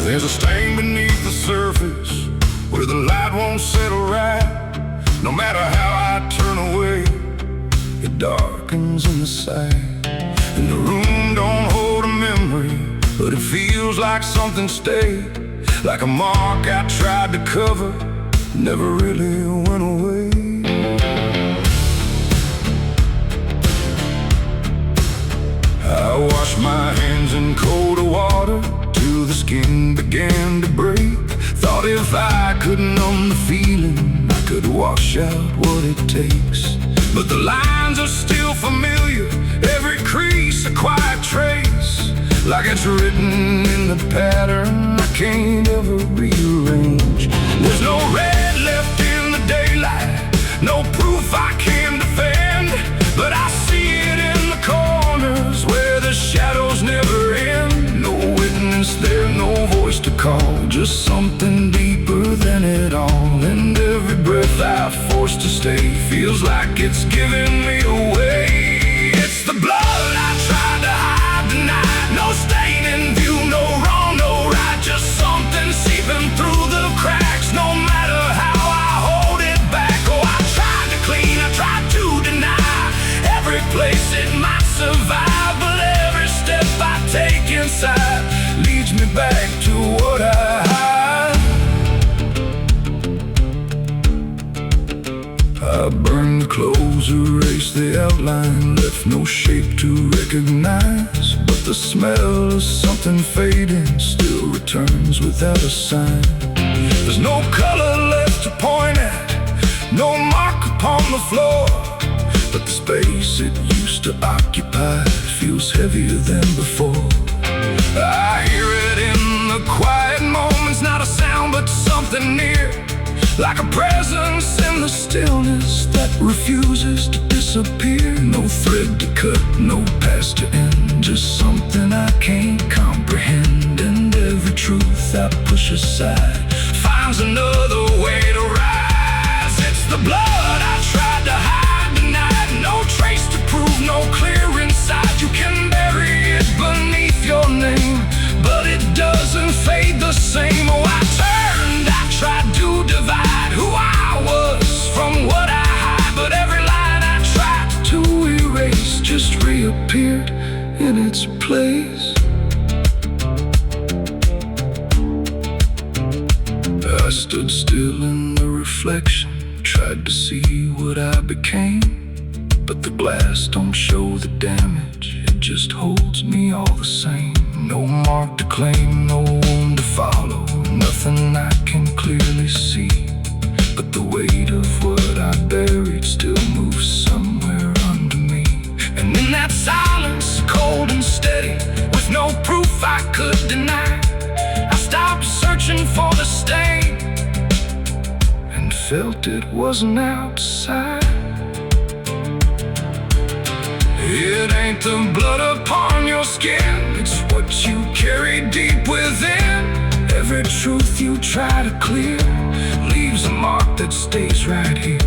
There's a stain beneath the surface where the light won't settle right. No matter how I turn away, it darkens in the sight. And the room don't hold a memory, but it feels like something stayed. Like a mark I tried to cover, never really went away. I washed my hands in colder water till the skin began to break. Thought if I could numb the feeling, I could wash out what it takes. But the lines are still familiar, every crease a quiet trace. Like it's written in the pattern I can't ever rearrange. There's no red left in the daylight, no proof I can defend. But I see it in the corners where the shadows never end. No witness there, no voice to call, just something deeper than it all. And every breath I force to stay feels like it's giving me away. It's the blood I tried to hide tonight. No stain in view, no wrong, no right, just something seeping through the cracks. No matter how I hold it back. Oh, I tried to clean, I tried to deny every place it might survive. But every step I take inside leads me back to what I hide. I burned the clothes, erased the outline, left no shape to recognize. But the smell of something fading still returns without a sign. There's no color left to point at, no mark upon the floor. But the space it used to occupy feels heavier than before. I hear it in the quiet moments, not a sound but something near. Like a presence in the stillness that refuses to disappear. No thread to cut, no past to end, just something I can't comprehend. And every truth I push aside finds another way to rise. It's the blood I tried to hide tonight. No trace to prove, no clear inside. You can bury it beneath your name, but it doesn't fade the same. Oh, I turned, I tried to divide who I was from what I hide. But every line I tried to erase just reappeared in its place. I stood still in the reflection, tried to see what I became. But the glass don't show the damage, it just holds me all the same. No mark to claim, no wound to follow, nothing I can clearly see. But the weight of what I buried still moves somewhere under me. And in that silence, cold and steady, with no proof I could deny, I stopped searching for the stain and felt it wasn't outside. It ain't the blood upon your skin, it's what you carry deep within. Every truth you try to clear leaves a mark that stays right here.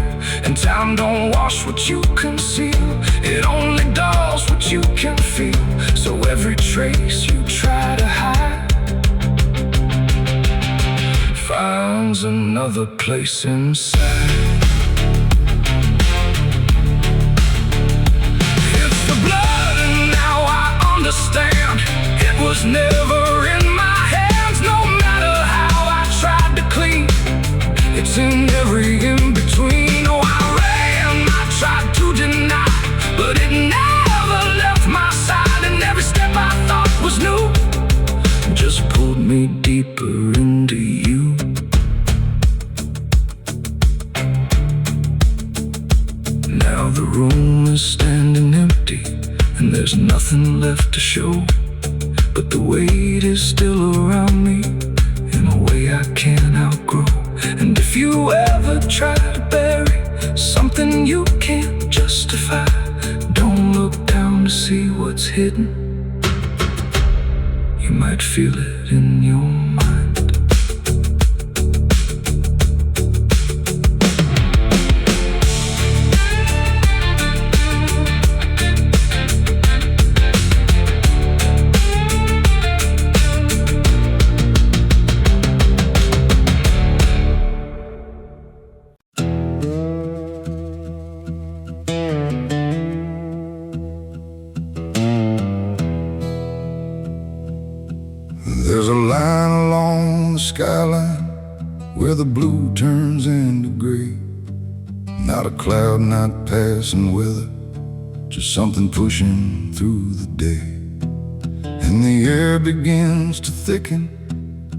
And time don't wash what you conceal, it only dulls what you can feel. So every trace you try to hide finds another place inside. Understand, it was never in my hands. No matter how I tried to clean, it's in every in-between. Oh, I ran, I tried to deny, but it never left my side. And every step I thought was new just pulled me deeper into you. Now the room is standing empty, and there's nothing left to show. But the weight is still around me in a way I can't outgrow. And if you ever try to bury something you can't justify, don't look down to see what's hidden. You might feel it in your mind. There's a line along the skyline where the blue turns into gray. Not a cloud, not passing weather, just something pushing through the day. And the air begins to thicken,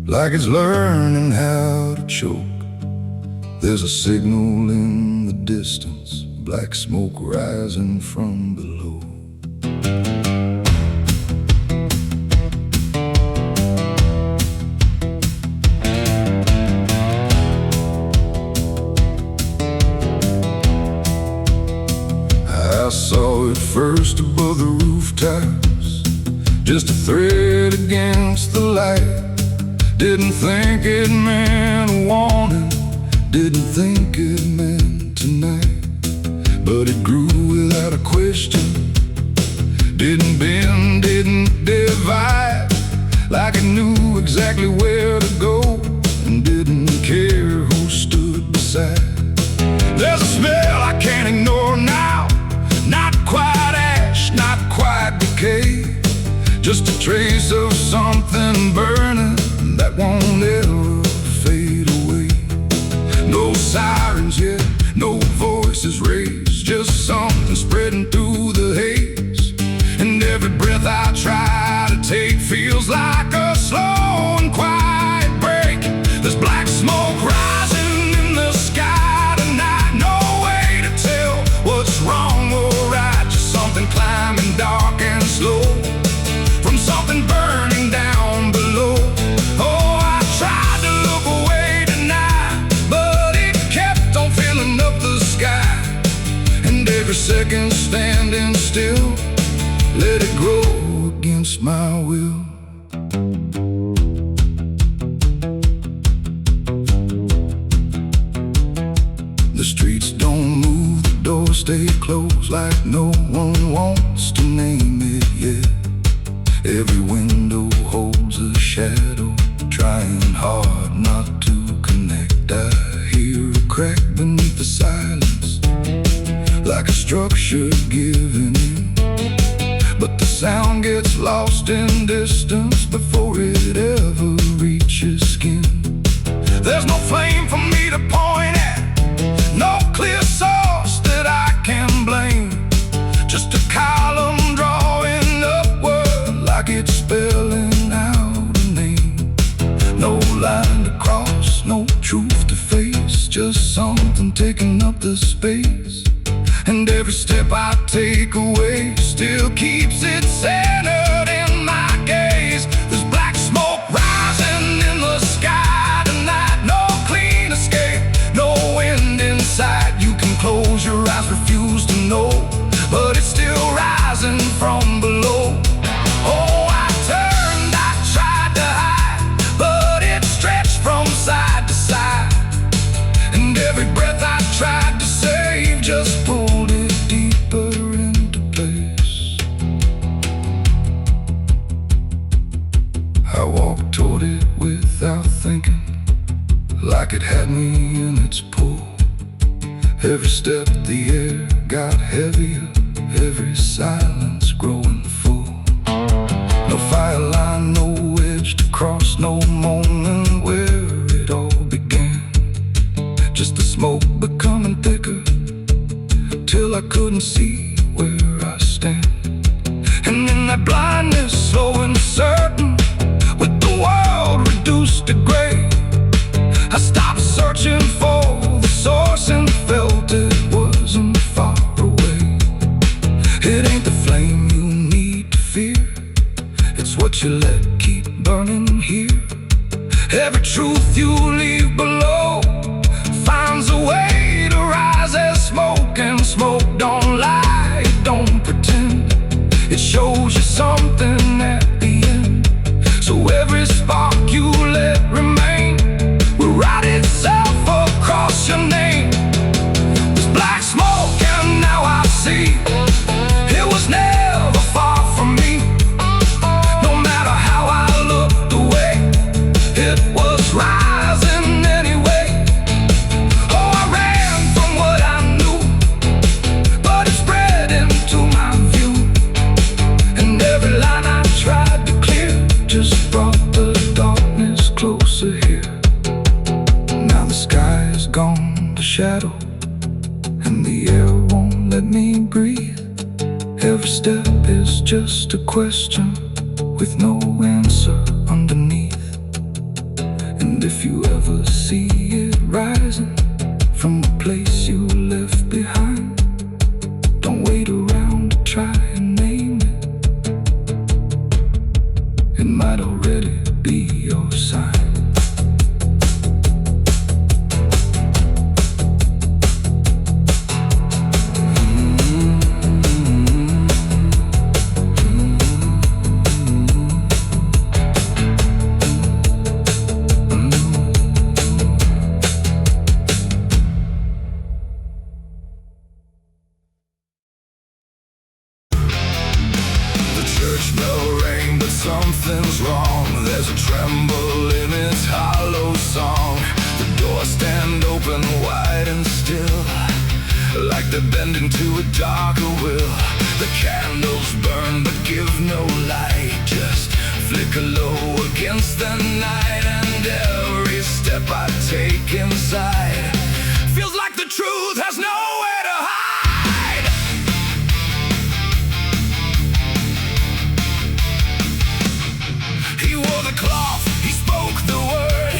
like it's learning how to choke. There's a signal in the distance, black smoke rising from below. I saw it first above the rooftops, just a thread against the light. Didn't think it meant a warning, didn't think it meant tonight. But it grew without a question, didn't bend, didn't divide, like it knew exactly where to go and didn't care who stood beside. There's a smell I can't ignore now, not quite ash, not quite decay, just a trace of something burning that won't ever fade away. No sirens yet, no voices raised, just something spreading through the haze. And every breath I try to take feels like a slow and quiet break. There's black smoke rising in the sky tonight, no way to tell what's wrong or right, just something climbing dark and slow from something burning down below. Oh, I tried to look away tonight, but it kept on filling up the sky. And every second standing still, let it grow against my will. The streets don't move, the doors stay closed, like no one wants to name it yet. Every window holds a shadow, trying hard not to connect. I hear a crack beneath the silence, like a structure giving in. But the sound gets lost in distance before it ever reaches skin. There's no flame for me to point at, no clear source that I can blame, just a column drawing upward like it's spelling out a name. No line to cross, no truth to face, just something taking up the space. And every step I take away still keeps it centered in my gaze. There's black smoke rising in the sky tonight, no clean escape, no wind inside. You can close your eyes, refuse to know, but it's still rising from below. Oh, I turned, I tried to hide, but it stretched from side to side. And every breath I tried to save just pulled it deeper into place. I walked toward it without thinking, like it had me in its pull. Every step the air got heavier, every silence growing full. No fire line, no edge to cross, no moment where it all began. Just the smoke becoming thicker, till I couldn't see where I stand. And in that blindness, slow and certain, with the world reduced to gray, I stopped searching for the source and felt it wasn't far away. It ain't the flame you need to fear, it's what you let keep burning here. Every truth you leave below finds a way to rise as smoke, and smoke don't lie, it don't pretend, it shows you something at the end. So every spark you let remain will write itself across your name. There's black smoke and now I see it was never far from me. No matter how I looked away, it was rising anyway. Oh, I ran from what I knew, but it spread into my view. And every line I tried just a question with no answer underneath. And if you ever see it rising from a place you left behind, don't wait around to try and name it. It might already be your sign. Something's wrong, there's a tremble in its hollow song. The doors stand open wide and still, like they're bending to a darker will. The candles burn but give no light, just flicker low against the night. And every step I take inside feels like the truth has nowhere to hide. He wore the cloth, he spoke the word,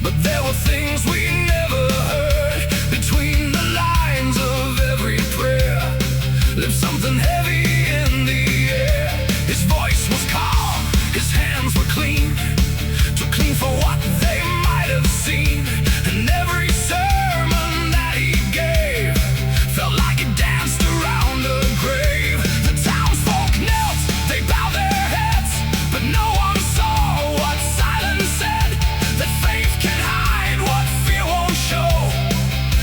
but there were things we never heard. Between the lines of every prayer lived something heavy in the air. His voice was calm, his hands were clean, too clean for what they might have seen. And every sermon that he gave felt like it danced around a grave. The townsfolk knelt, they bowed their heads, but no one saw what silence said. That faith can hide what fear won't show,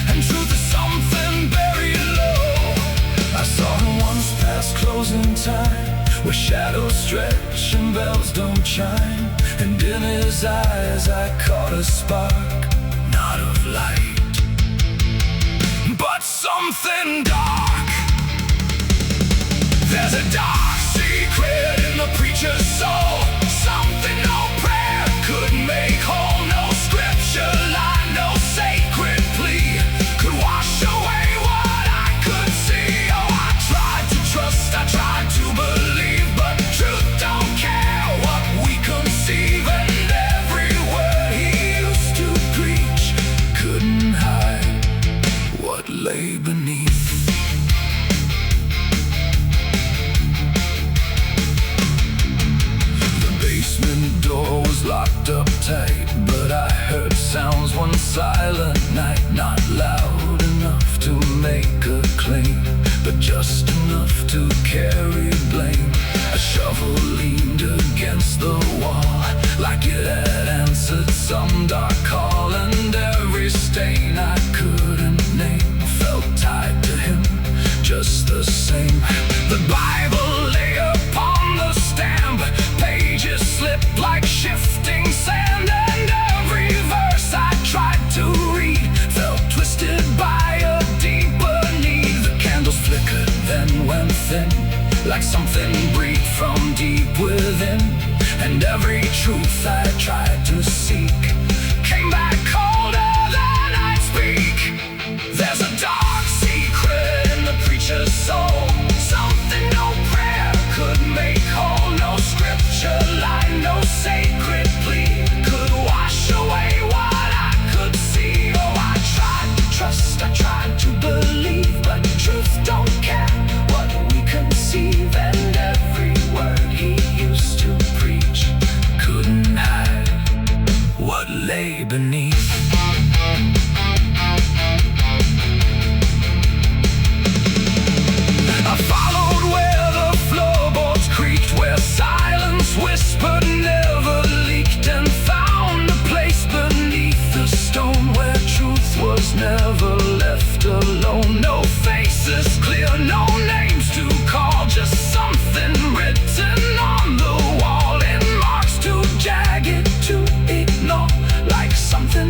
and truth is something buried low. I saw him once past closing time, where shadows stretch and bells don't chime. And in his eyes I caught a spark, not of light, but something dark. There's a dark secret in the preacher's soul, something no prayer could make whole. No scripture line, no sacred plea could wash away what I could see. Oh, I tried to trust, I tried to believe, but truth don't care what we conceive. And every word he used to preach couldn't hide what lay beneath. The basement door was locked up tight, but I heard sounds one silent night. Not loud enough to make a claim, but just enough to carry blame. A shovel leaned against the wall, like it had answered some dark call. And every stain I couldn't name felt tied to him just the same. The Bible lay upon the stamp, pages slipped like shifting sand. And every verse I tried to read felt twisted by a deeper need. The candles flickered, then went thin, like something breathed from deep within. And every truth I tried to seek came back colder than I'd speak. There's a dark secret in the preacher's soul, something no prayer could make whole. No scripture line, no sacred plea could wash away what I could see. Oh, I tried to trust, I tried to believe, but truth don't care what we conceive. And every word he used to preach couldn't hide what lay beneath. I followed where the floorboards creaked, where silence whispered, never leaked, and found a place beneath the stone where truth was never left alone. No faces clear, no names to call, just something written on the wall in marks too jagged to ignore, like something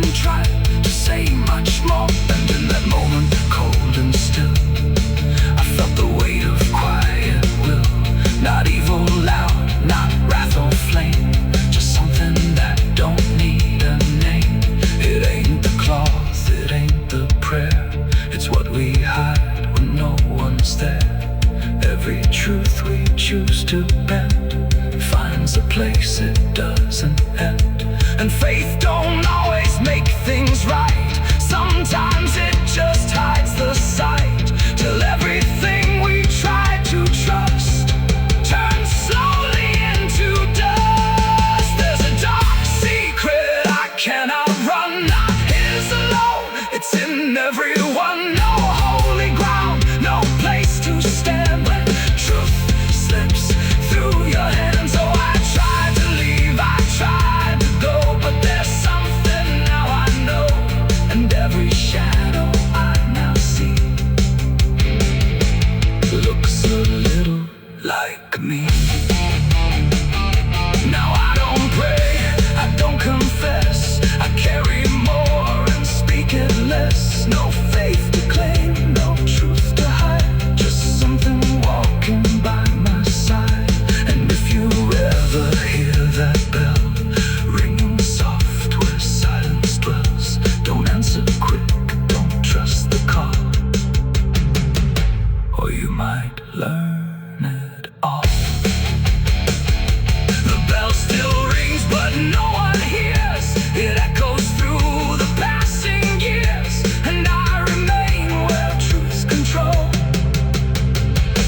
when no one hears. It echoes through the passing years, and I remain where truth's control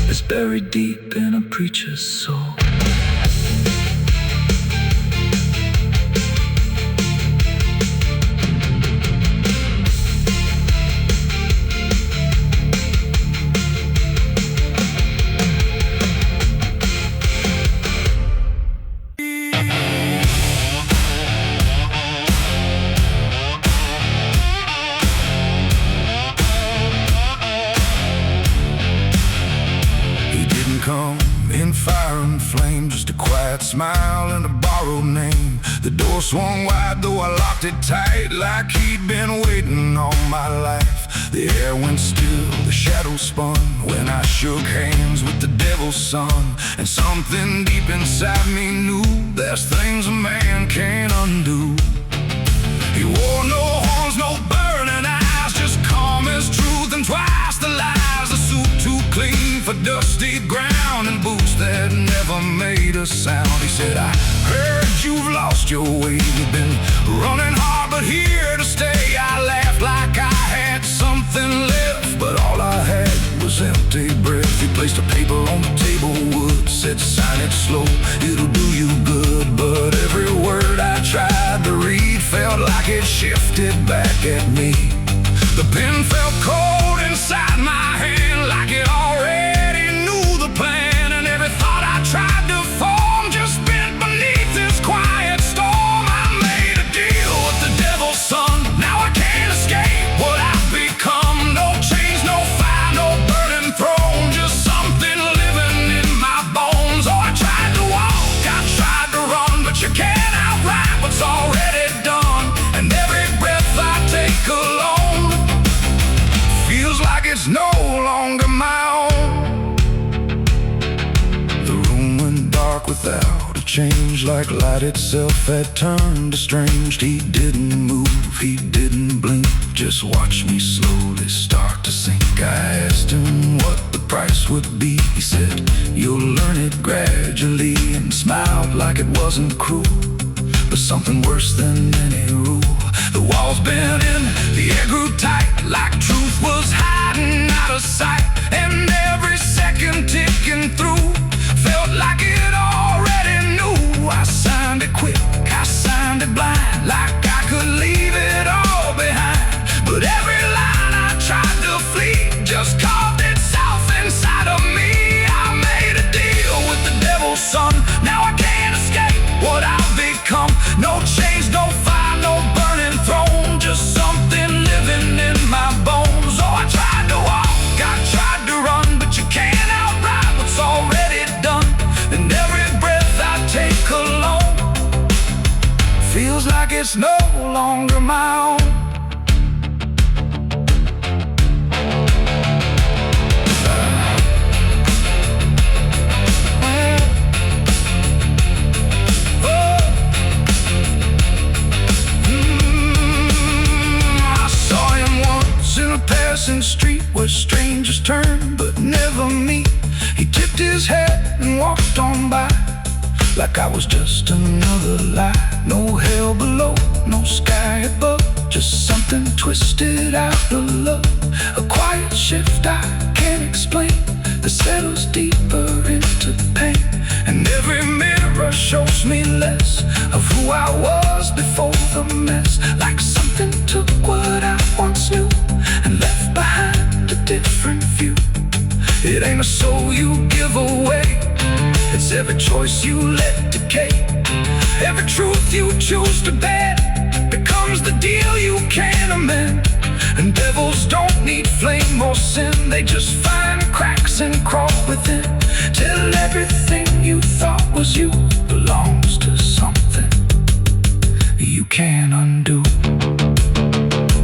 is buried deep in a preacher's soul. Come in fire and flame, just a quiet smile and a borrowed name. The door swung wide, though I locked it tight, like he'd been waiting all my life. The air went still, the shadows spun, when I shook hands with the devil's son. And something deep inside me knew there's things a man can't undo. He wore no horns, no burning eyes, just calm as truth and twice the lies. A suit too clean for dusty ground and boots that never made a sound. He said, I heard you've lost your way. You've been running hard, but here to stay. I laughed like I had something left, but all I had was empty breath. He placed a paper on the table, wood, said, sign it slow, it'll do you good. But every word I tried to read felt like it shifted back at me. The pen felt cold inside my hand, like it already knew the plan. And every thought I tried to form just bent beneath this quiet storm. I made a deal with the devil's son, now I can't escape what I've become. No chains, no fire, no burning throne, just something living in my bones. Oh, I tried to walk, I tried to run, but you can't outrun what's already done. And every breath I take alone feels like it's no longer my own. The room went dark without a change, like light itself had turned estranged. He didn't move, he didn't blink, just watched me slowly start to sink. I asked him what the price would be. He said, you'll learn it gradually, and smiled like it wasn't cruel, but something worse than any rule. The walls bent in, the air grew tight, like truth was hiding out of sight. And every second ticking through felt like it already knew. I signed it quick, I signed it blind, like I could leave it all behind. But every line I tried to flee just carved itself inside of me. I made a deal with the devil's son, now I can't escape what I've become. No chains, no fire, no burning throne, just something living in my bones. Oh, I tried to walk, I tried to run, but you can't outrun what's already done. And every breath I take alone feels like it's no longer my own. Passing street where strangers turn but never meet. He tipped his head and walked on by, like I was just another lie. No hell below, no sky above, just something twisted out of love. A quiet shift I can't explain that settles deeper into pain. And every mirror shows me less of who I was before the mess. Like something took what I once knew and left behind a different view. It ain't a soul you give away, it's every choice you let decay. Every truth you choose to bed becomes the deal you can't amend. And devils don't need flame or sin, they just find cracks and crawl within, till everything you thought was you belongs to something you can't undo.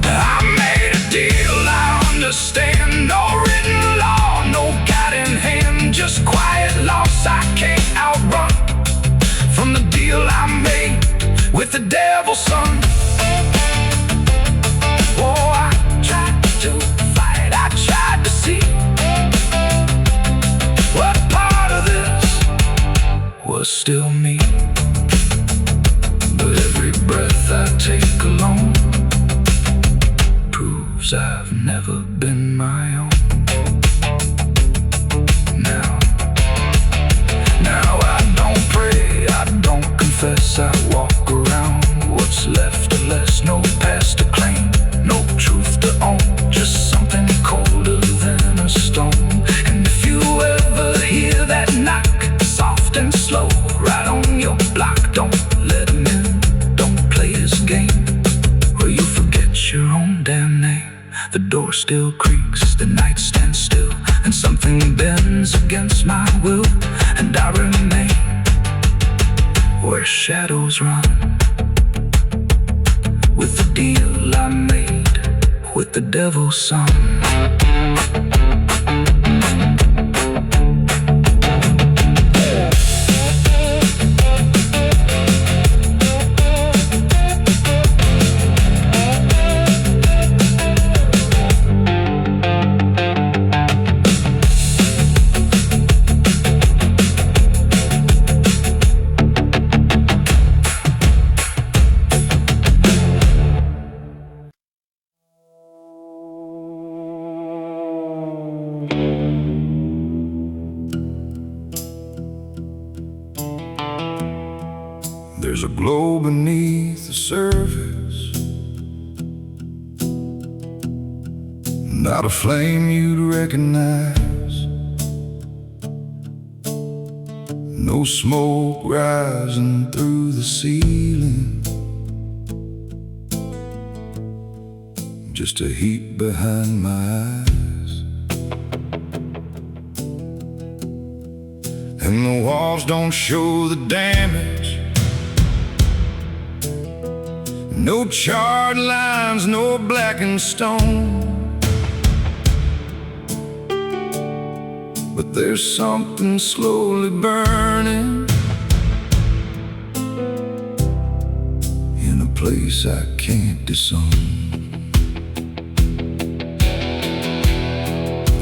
I made a deal, I understand. No written law, no guiding hand, just quiet loss I can't outrun. From the deal I made with the devil's son. Oh, I tried to fight, I tried to see what part of this was still me. But take alone proves I've never been my own. Now I don't pray, I don't confess, I walk around what's left or less. No past to claim, no truth to own, just something colder than a stone. And if you ever hear that knock, soft and slow, right on your block, don't let him in, don't play his game, or you forget your own damn name. The door still creaks, the night stands still, and something bends against my will, and I remain where shadows run, with the deal I made with the devil's son. There's a glow beneath the surface, not a flame you'd recognize, no smoke rising through the ceiling, just a heat behind my eyes. And the walls don't show the damage, no charred lines, no blackened stone, but there's something slowly burning in a place I can't disown.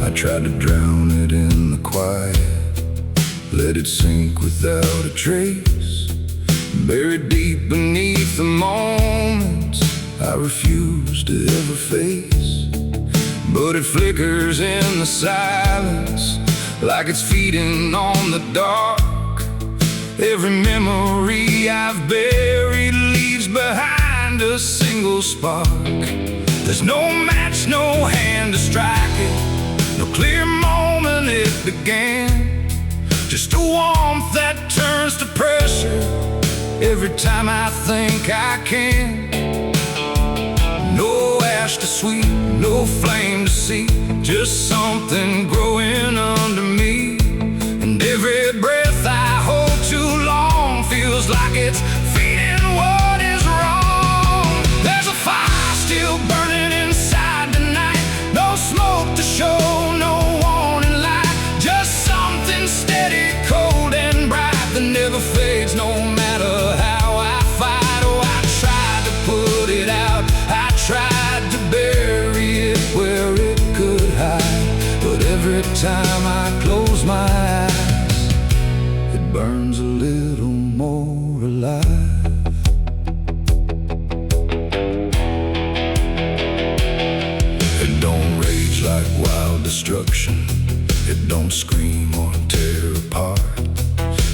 I tried to drown it in the quiet, let it sink without a trace, buried deep beneath the moments I refuse to ever face. But it flickers in the silence, like it's feeding on the dark. Every memory I've buried leaves behind a single spark. There's no match, no hand to strike it, no clear moment it began, just a warmth that turns to pressure every time I think I can. No ash to sweep, no flame to see, just something growing under me. And every breath I hold too long feels like it's feeding what is wrong. There's a fire still burning inside tonight, no smoke to show, no warning light, just something steady, cold and bright that never fades no matter how I fight. Oh, I tried to put it out, I tried to bury it where it could hide, but every time I close my eyes, it burns a little more alive. It don't rage like wild destruction, it don't scream or tear apart,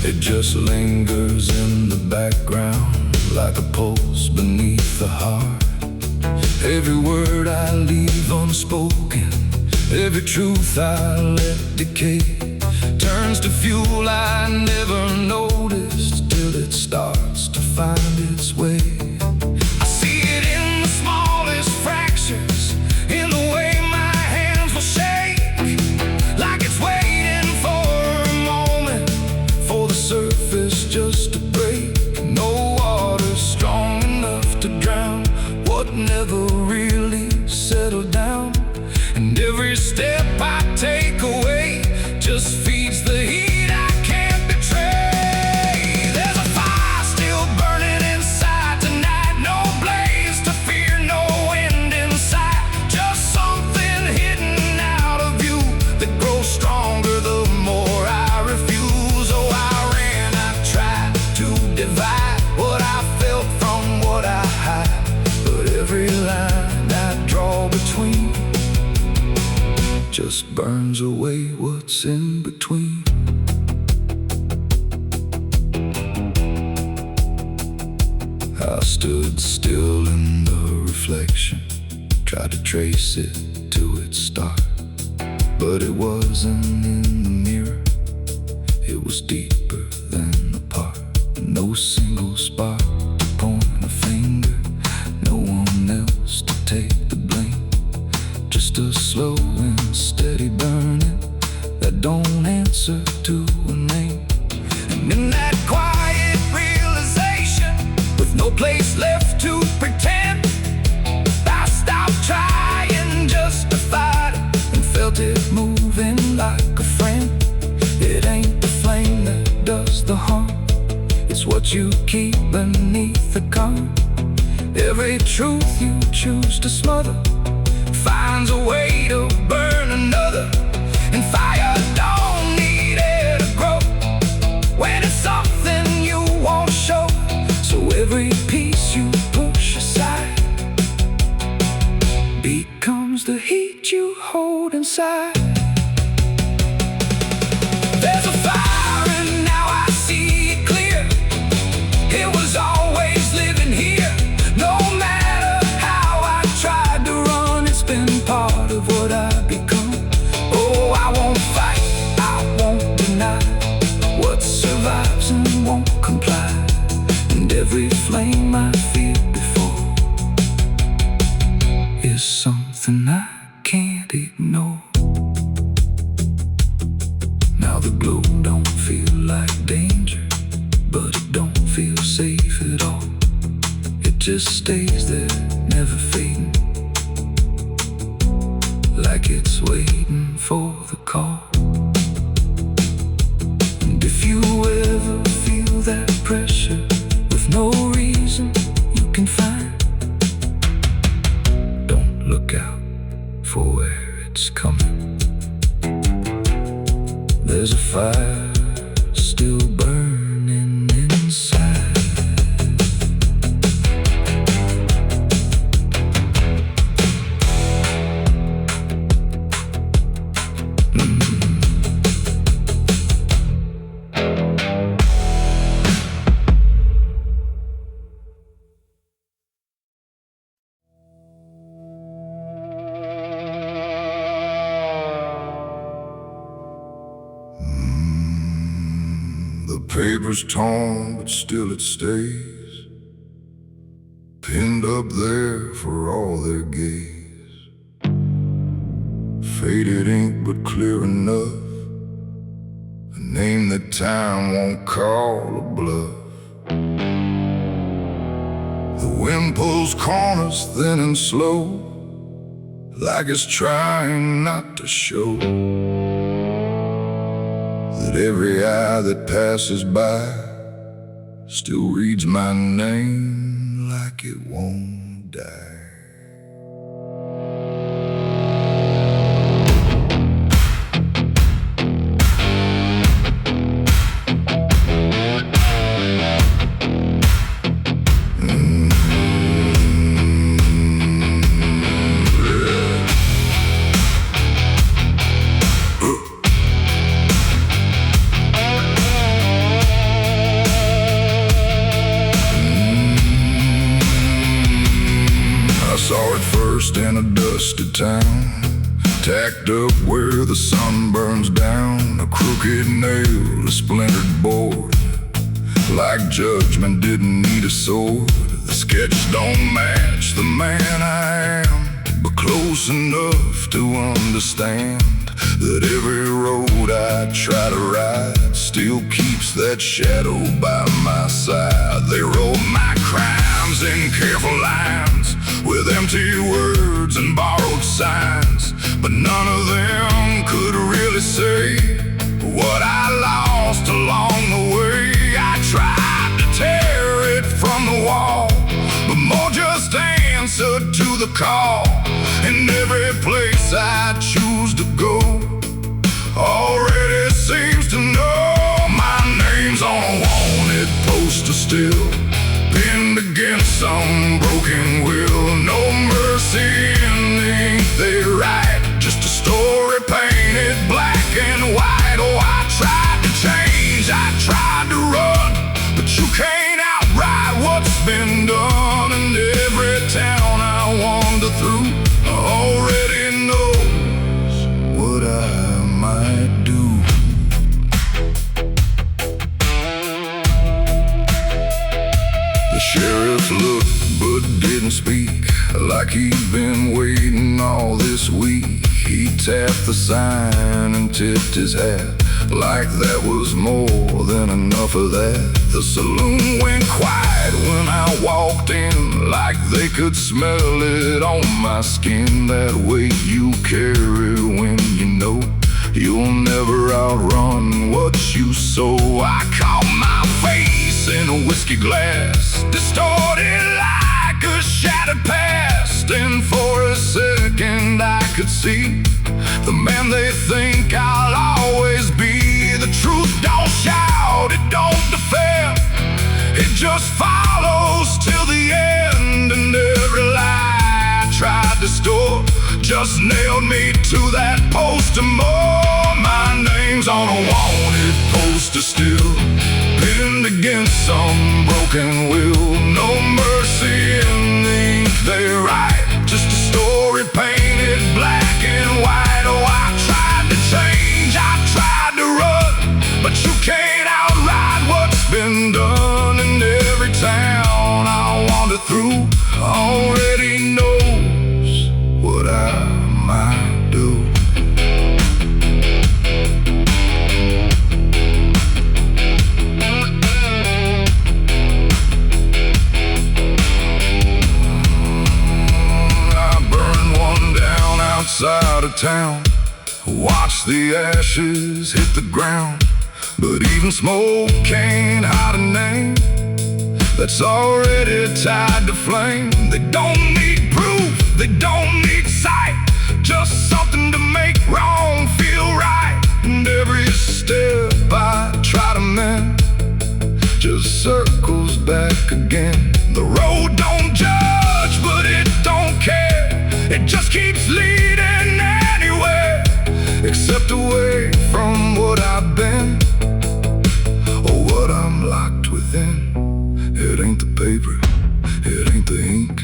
it just lingers in the background like a pulse beneath the heart. Every word I leave unspoken, every truth I let decay, turns to fuel I never noticed till it starts to find its way. I see it in the smallest fractures, in the way my hands will shake, like it's waiting for a moment for the surface just to break. No water strong enough to drown what never really settled down, and every step I take away just feeds the heat I can't betray. There's a fire still burning inside tonight, just burns away what's in between. I stood still in the reflection, tried to trace it to its start, but it wasn't in the mirror, it was deeper than apart. No single spot to point a finger, no one else to take the blame. Just a slow and steady burning that don't answer to a name. And in that quiet realization, with no place left to pretend, I stopped trying just to fight it and felt it moving like a friend. It ain't the flame that does the harm, it's what you keep beneath the calm. Every truth you choose to smother finds a way to burn another. And fire don't need air to grow when it's something you won't show. So every piece you push aside becomes the heat you hold inside. There's a fire and now I see it clear. It was always living here. No matter how I tried to run, it's been part of what I've become. Oh, I won't fight, I won't deny what survives and won't comply. And every flame I feared before is something I can't ignore. Now the glow don't feel like danger, but it don't feel safe at all. It just stays there, never fading, like it's waiting for the call. And if you ever feel that pressure with no reason you can find, don't look out for where it's coming. There's a fire still burning inside. The paper's torn, but still it stays, pinned up there for all their gaze. Faded ink, but clear enough, a name that time won't call a bluff. The wind pulls corners thin and slow, like it's trying not to show that every eye that passes by still reads my name like it won't die. Saw it first in a dusty town, tacked up where the sun burns down. A crooked nail, a splintered board, like judgment didn't need a sword. The sketch don't match the man I am, but close enough to understand that every road I try to ride still keeps that shadow by my side. They wrote my crimes in careful lines, with empty words and borrowed signs, but none of them could really say what I lost along the way. I tried to tear it from the wall, but more just answered to the call. In every place I choose to go already seems to know my name's on a wanted poster still, pinned against some broken will. No mercy in the ink they write, just a story painted Sheriff looked but didn't speak, like he'd been waiting all this week. He tapped the sign and tipped his hat, like that was more than enough of that. The saloon went quiet when I walked in, like they could smell it on my skin. That weight you carry when you know you'll never outrun what you sow. I caught my face in a whiskey glass, distorted like a shattered past. And for a second I could see the man they think I'll always be. The truth don't shout, it don't defend, it just follows till the end. And every lie I tried to store just nailed me to that post and more. My name's on a wanted poster still, pinned against some broken will. No mercy in the ink they write, just a story painted black and white. Oh, I tried to change, I tried to run, but you can't outride what's been done. And every town I wander through already knows what I might do. Outside of town, watch the ashes hit the ground, but even smoke can't hide a name that's already tied to flame. They don't need proof, they don't need sight, just something to make wrong feel right. And every step I try to mend just circles back again. The road don't judge, but it don't care, it just keeps leading anywhere, except away from what I've been, or what I'm locked within. It ain't the paper, it ain't the ink,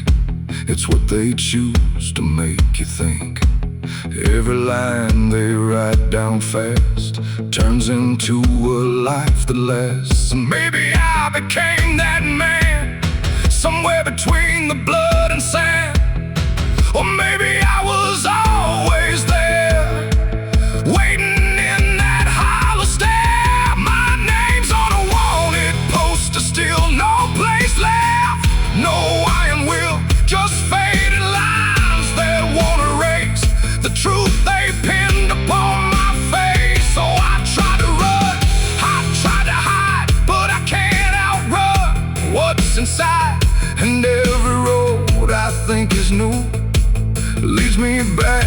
it's what they choose to make you think. Every line they write down fast turns into a life that lasts. And maybe I became that man, somewhere between the blood and sand. Or maybe I was always there, waiting in that hollow stare. My name's on a wanted poster still, no place left, no iron will, just faded lines that won't erase the truth they pinned upon my face. So I try to run, I try to hide, but I can't outrun what's inside. And every road I think is new leads me back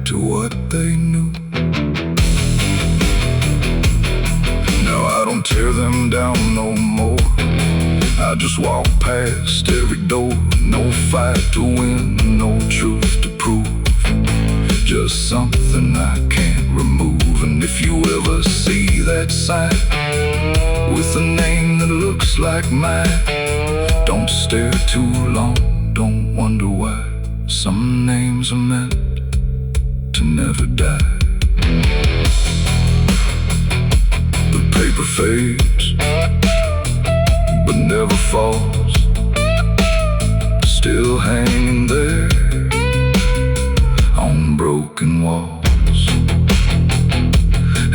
to what they knew. Now I don't tear them down no more, I just walk past every door. No fight to win, no truth to prove, just something I can't remove. And if you ever see that sign with a name that looks like mine, don't stare too long, don't wonder why. Some names are meant to never die. The paper fades, but never falls, still hanging there on broken walls.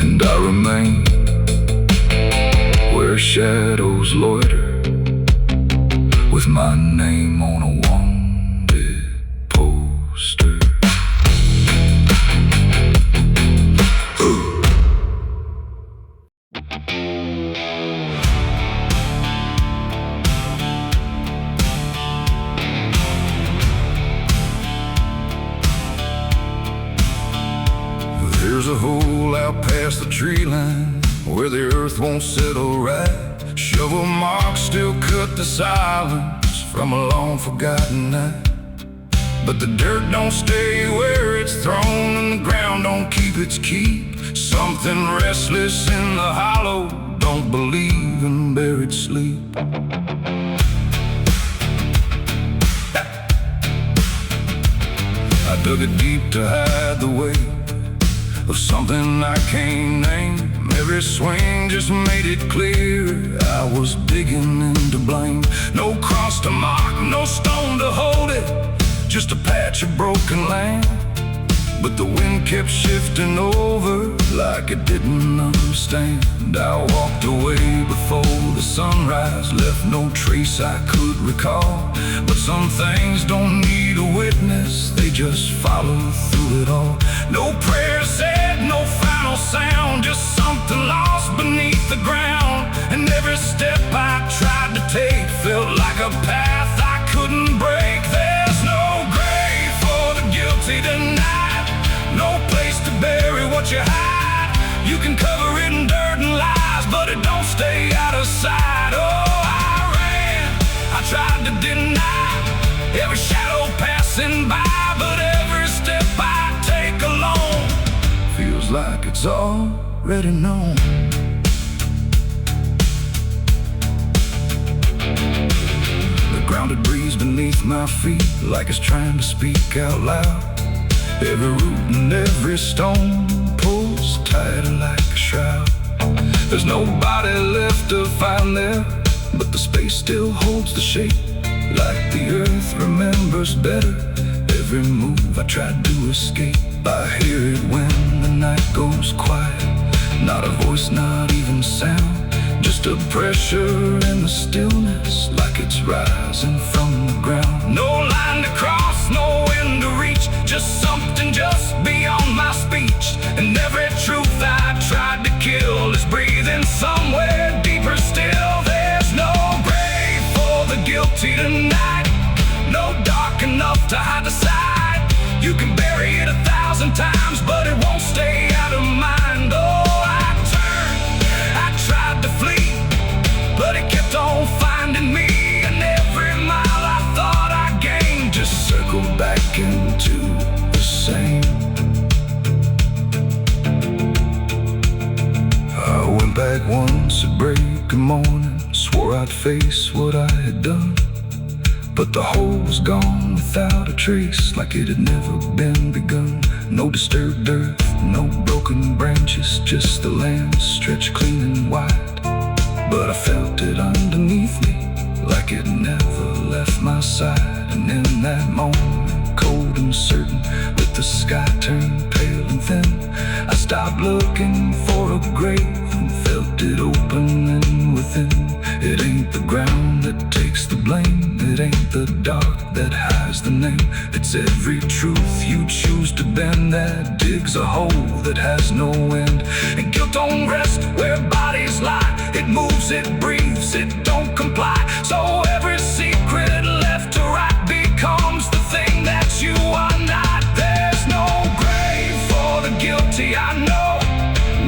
And I remain where shadows loiter, with my name on a wanted poster. There's a hole out past the tree line where the earth won't settle right. Shovel marks still cut the silence from a long forgotten night. But the dirt don't stay where it's thrown, and the ground don't keep its keep. Something restless in the hollow don't believe in buried sleep. I dug it deep to hide the weight of something I can't name. Every swing just made it clear I was digging into blame. No cross to mark, no stone to hold it, just a patch of broken land. But the wind kept shifting over like it didn't understand. I walked away before the sunrise, left no trace I could recall. But some things don't need a witness, they just follow through it all. No prayer said, no final sound, just something lost beneath the ground. And every step I tried to take felt like a path I couldn't break. There's no grave for the guilty tonight, no place to bury what you hide. You can cover it in dirt and lies, but it don't stay out of sight. Oh, I ran, I tried to deny every shadow passing by, but every step I take alone feels like it's already known. The grounded breeze beneath my feet, like it's trying to speak out loud. Every root and every stone pulls tighter like a shroud. There's nobody left to find there, but the space still holds the shape. Like the earth remembers better every move I tried to escape. I hear it when the night goes quiet, not a voice, not even sound, just a pressure in the stillness, like it's rising from the ground. No line to cross, no end to reach, just something just beyond my speech. And every truth I tried to kill is breathing somewhere deeper still. There's no grave for the guilty tonight, no dark enough to hide the side. You can bury it 1,000 times, but it won't stay out of mind. Oh, I turned, I tried to flee, but it kept on finding me. And every mile I thought I gained just circled back into the same. I went back once at break of morning, swore I'd face what I had done, but the hole was gone without a trace, like it had never been begun. No disturbed earth, no broken branches, just the land stretched clean and wide. But I felt it underneath me, like it never left my side. And in that moment, cold and certain, that the sky turned pale and thin, I stopped looking for a grave and felt it opening within. It ain't the ground that takes the blame, it ain't the dark that hides the name. It's every truth you choose to bend that digs a hole that has no end. And guilt don't rest where bodies lie, it moves, it breathes, it don't comply. So every secret left to right becomes the thing that you are not. There's no grave for the guilty, I know,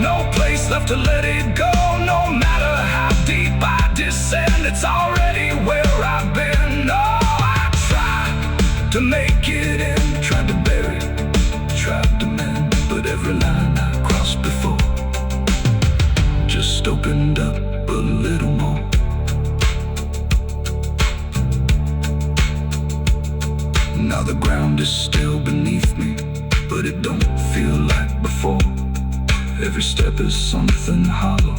no place left to let it go. No matter how deep I descend, it's already where I've been. Oh, I tried to make it in, tried to bury it, tried to mend, but every line I crossed before just opened up a little more. Now the ground is still beneath me, but it don't feel like before. Every step is something hollow,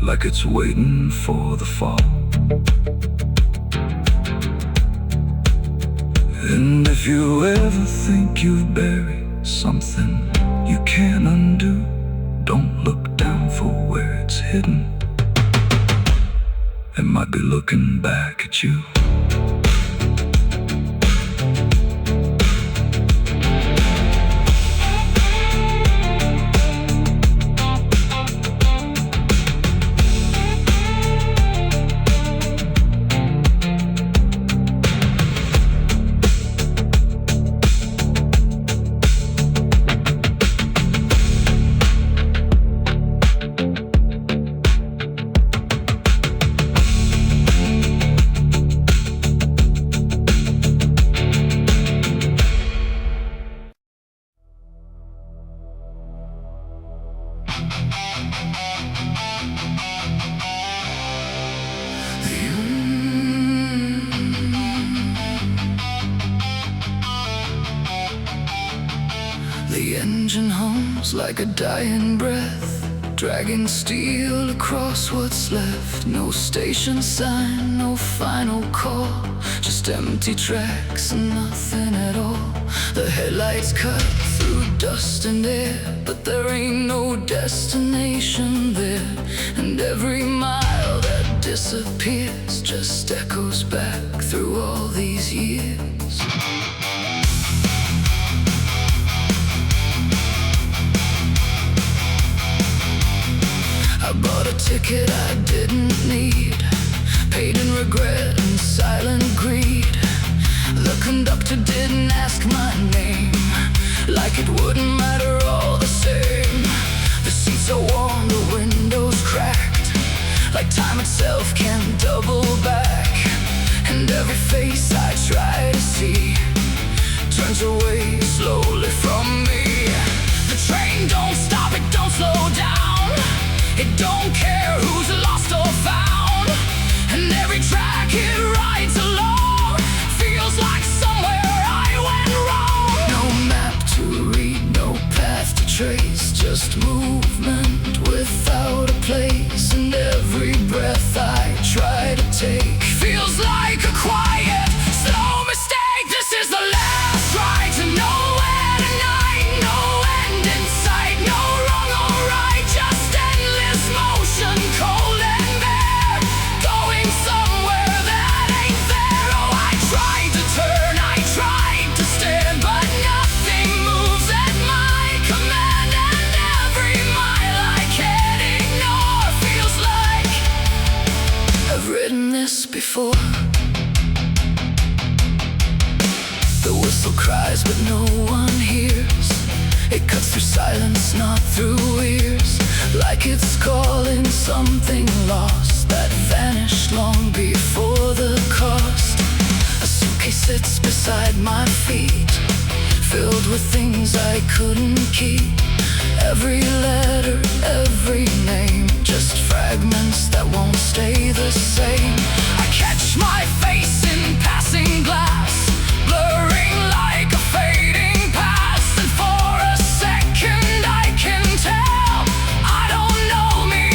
like it's waiting for the fall. And if you ever think you've buried something you can't undo, don't look down for where it's hidden. It might be looking back at you. engine hums like a dying breath, dragging steel across what's left. No station sign, no final call, just empty tracks and nothing at all. The headlights cut through dust and air, but there ain't no destination there. And every mile that disappears just echoes back through all these years. I bought a ticket I didn't need, paid in regret and silent greed. The conductor didn't ask my name, like it wouldn't matter all the same. The seats are warm, the windows cracked, like time itself can't double back. And every face I try to see turns away slowly from me. The train don't stop, it don't slow down, it don't care who's lost or found. And every track it rides along feels like somewhere I went wrong. No map to read, no path to trace, just movement without a place. And every breath I try to take feels like a quiet, slow mistake. This is the last ride to nowhere tonight. No end in sight, no wrong or right, just endless motion, cold and bare, going somewhere that ain't there. Oh, I tried to turn, I tried to stand, but nothing moves at my command. And every mile I can't ignore feels like I've ridden this before. The whistle cries but no one hears, it cuts through silence, not through ears, like it's calling something lost that vanished long before the cost. A suitcase sits beside my feet, filled with things I couldn't keep. Every letter, every name, just fragments that won't stay the same. I catch my face in passing glass, blurring like a fading past. And for a second I can tell I don't know me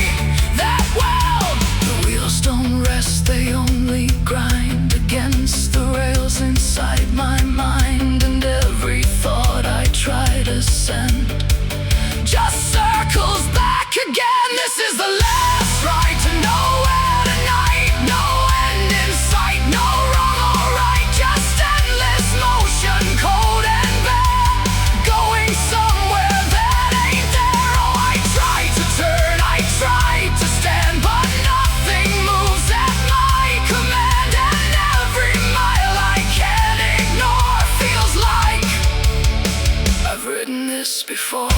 that well. The wheels don't rest, they only grind against the rails inside my mind. And every thought I try to send just circles back again. This is the last ride to nowhere tonight. No end in sight, no wrong or right, just endless motion, cold and bare, going somewhere that ain't there. Oh, I tried to turn, I tried to stand, but nothing moves at my command. And every mile I can't ignore feels like I've ridden this before.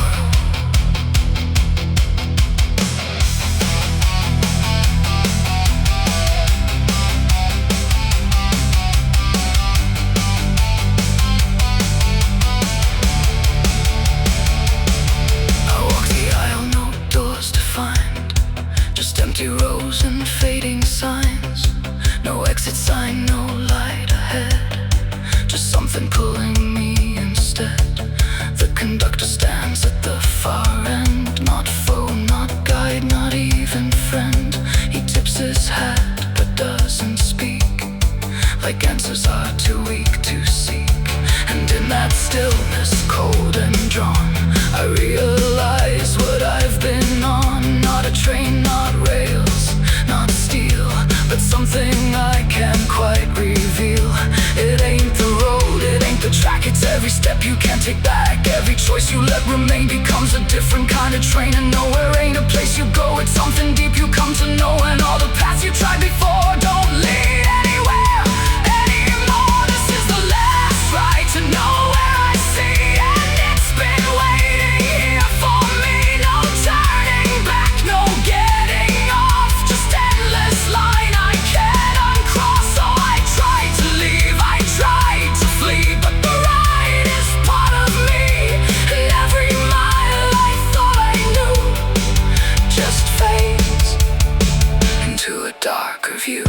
Empty rows and fading signs, no exit sign, no light ahead, just something pulling me instead. The conductor stands at the far end, not foe, not guide, not even friend. He tips his hat but doesn't speak, like answers are too weak to seek. And in that stillness, cold and drawn, I realize what I've been on. Not a train, not rails, not steel, but something I can't quite reveal. It ain't the road, it ain't the track, it's every step you can't take back. Every choice you let remain becomes a different kind of train. And nowhere ain't a place you go, it's something deep you come to know. And all the paths you tried before don't lead anywhere anymore. This is the last ride to nowhere I see, and it's been waiting here for me. No turning back, no getting off, just endless line I can't uncross. So I tried to leave, I tried to flee, but the ride is part of me. And every mile I thought I knew just fades into a darker view.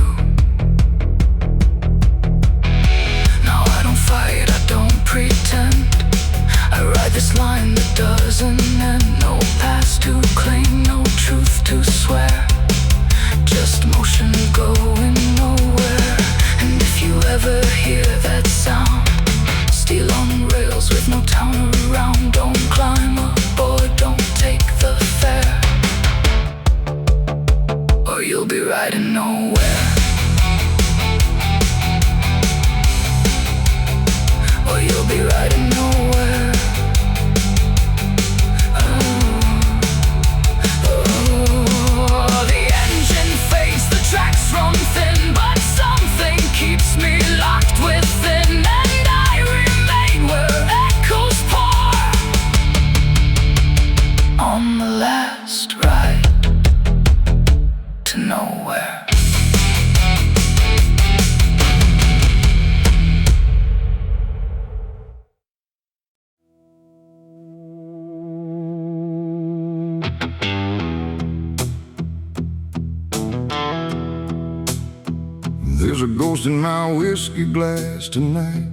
There's a ghost in my whiskey glass tonight,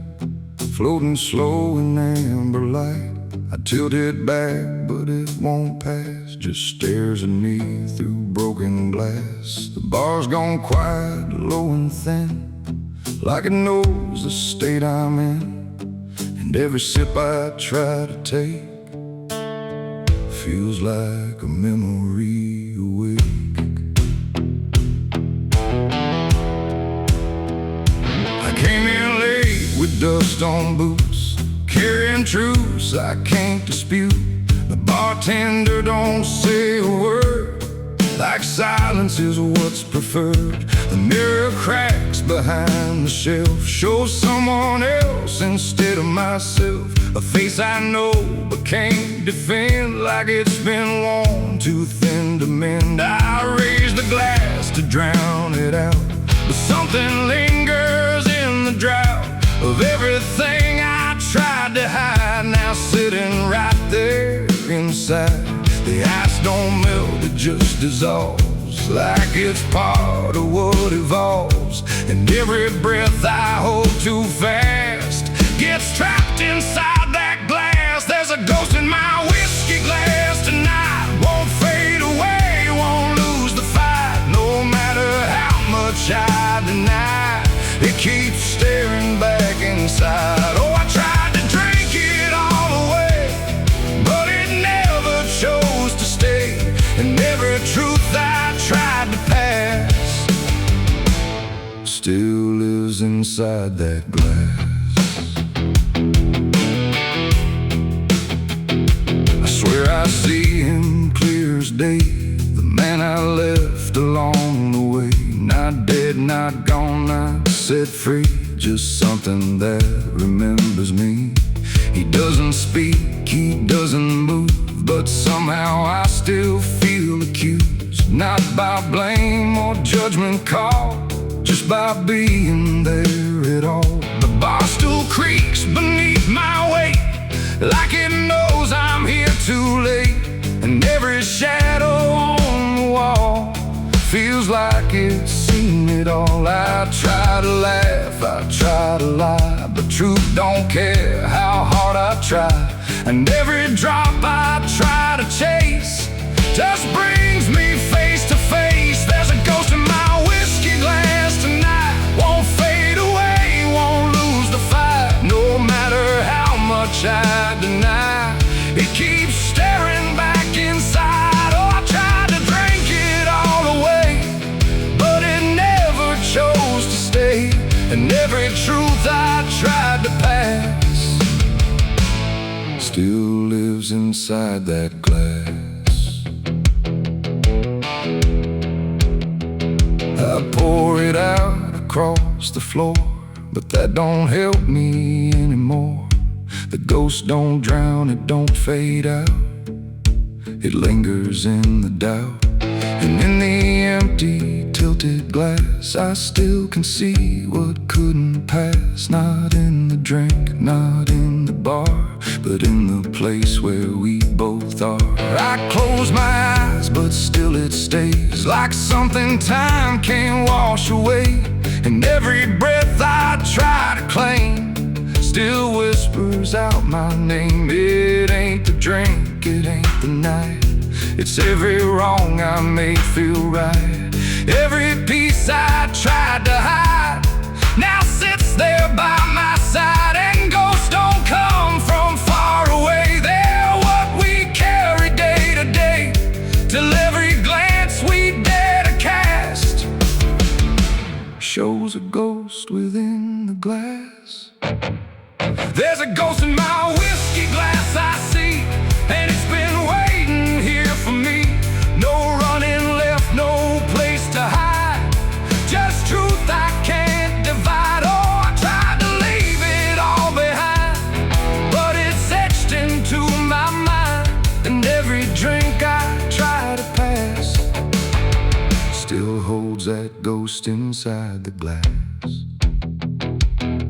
floating slow in amber light. I tilt it back, but it won't pass, just stares at me through broken glass. The bar's gone quiet, low and thin, like it knows the state I'm in. And every sip I try to take feels like a memory awake. I came in late with dust on boots, carrying truths I can't dispute. The bartender don't say a word, like silence is what's preferred. The mirror cracks behind the shelf, shows someone else instead of myself. A face I know but can't defend, like it's been worn too thin to mend. I raise the glass to drown it out, but something lingers in the drought of everything I tried to hide, now sitting right there inside. The ice don't melt, it just dissolves, like it's part of what evolves. And every breath I hold too fast gets trapped inside that glass. There's a ghost in my whiskey glass tonight, won't fade away, won't lose the fight. No matter how much I deny, it keeps staring back inside. Oh, I tried to drink it all away, but it never chose to stay. And every truth I tried to pass still lives inside that glass. I swear I see him clear as day, the man I left along the way. Not dead, not gone, not set free, just something that remembers me. He doesn't speak, he doesn't move, but somehow I still feel accused. Not by blame or judgment call, just by being there at all. The bar stool creaks beneath my weight, like it knows I'm here too late. And every shadow on the wall feels like it's seen it all. I try to laugh, I try to lie, but truth don't care how hard I try. And every drop I try to chase just brings me face to face. There's a ghost in my whiskey glass tonight, won't fade away, won't lose the fight. No matter how much I deny, it keeps staring back inside. Oh, I tried to drink it all away, but it never chose to stay. And every truth I tried to pass still lives inside that glass. I pour it out across the floor, but that don't help me anymore. The ghost don't drown, it don't fade out, it lingers in the doubt. And in the empty, tilted glass, I still can see what couldn't pass. Not in the drink, not in the bar, but in the place where we both are. I close my eyes, but still it stays, like something time can't wash away. And every breath I try to claim still whispers out my name. It ain't the drink, it ain't the night, it's every wrong I made feel right. Every piece I tried to hide now sits there by my side. And ghosts don't come from far away, they're what we carry day to day, till every glance we dare to cast shows a ghost within the glass. There's a ghost in my whiskey glass I see, and it's been waiting here for me. No running left, no place to hide, just truth I can't divide. Oh, I tried to leave it all behind, but it's etched into my mind. And every drink I try to pass still holds that ghost inside the glass.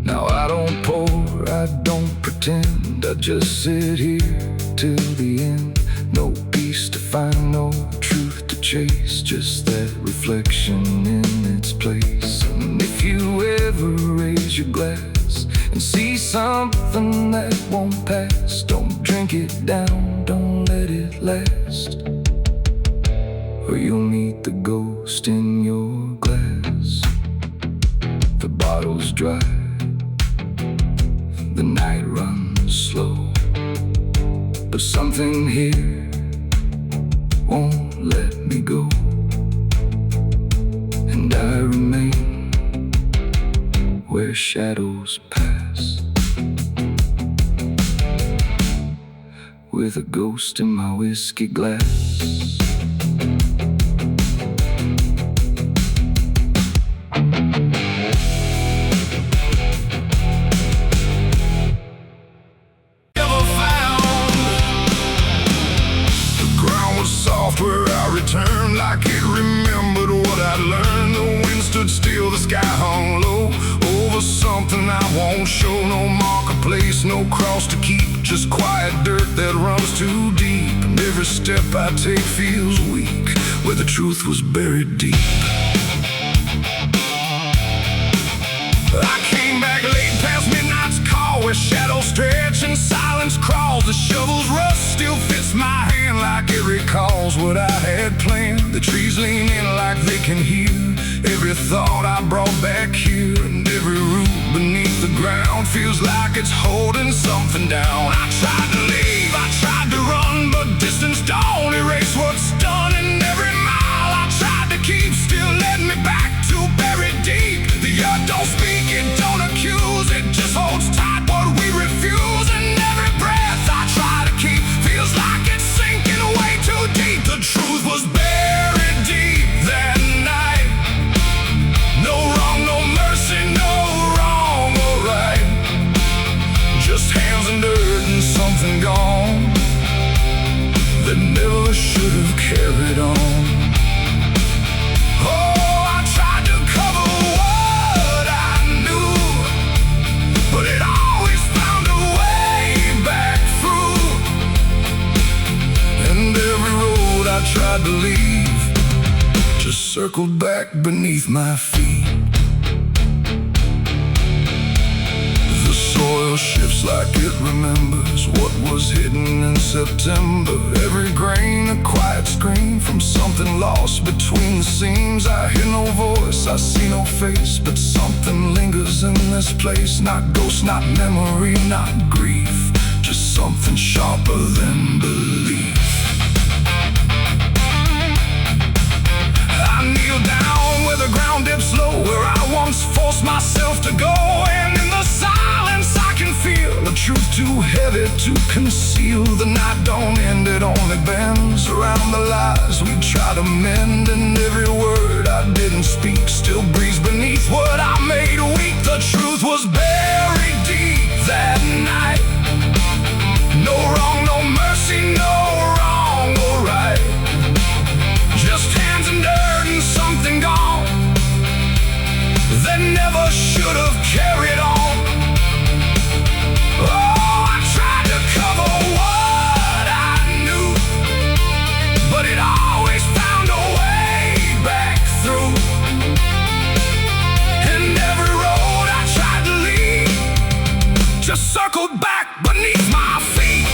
Now I don't pour, I don't pretend, I just sit here till the end. No peace to find, no truth to chase, just that reflection in its place. And if you your glass and see something that won't pass. Don't drink it down, don't let it last, or you'll meet the ghost in your glass. The bottle's dry, the night runs slow, but something here won't let me go, and I remain where shadows pass, with a ghost in my whiskey glass. Where I returned like it remembered what I learned. The wind stood still, the sky hung low over something I won't show. No marketplace, no cross to keep, just quiet dirt that runs too deep. And every step I take feels weak, where the truth was buried deep. I came back late past midnight's call, where shadows stretch and silence crawls. The shovel's rust still fits my hand like it recalls what I had planned. The trees lean in like they can hear every thought I brought back here, and every root beneath the ground feels like it's holding something down. I tried to leave, I tried to run, but distance don't erase what's done. And every mile I tried to keep still led me back to buried deep. The earth don't speak, it don't accuse, it just holds tight what we refuse. And every breath I try to keep feels like it's sinking way too deep. The truth was buried deep that night. No wrong, no mercy, no wrong or right, just hands and dirt and something gone that never should have carried on. Oh, I tried to cover what I knew, but it always found a way back through. And every road I tried to leave just circled back beneath my feet. The soil shifts like it remembers what was hidden in September. Every grain a quiet scream from something lost between the seams. I hear no voice, I see no face, but something lingers in this place. Not ghost, not memory, not grief, just something sharper than belief. I kneel down where the ground dips low, where I once forced myself to go. And in the silence I can feel the truth too heavy to conceal. The night don't end, it only bends around the lies we try to mend. And every word I didn't speak still breathes beneath what I made weak. The truth was buried deep that night. No wrong, no mercy, no wrong or right, just hands and dirt and something gone that never should have carried on. Oh, I tried to cover what I knew, but it always found a way back through. And every road I tried to leave just circled back beneath my feet.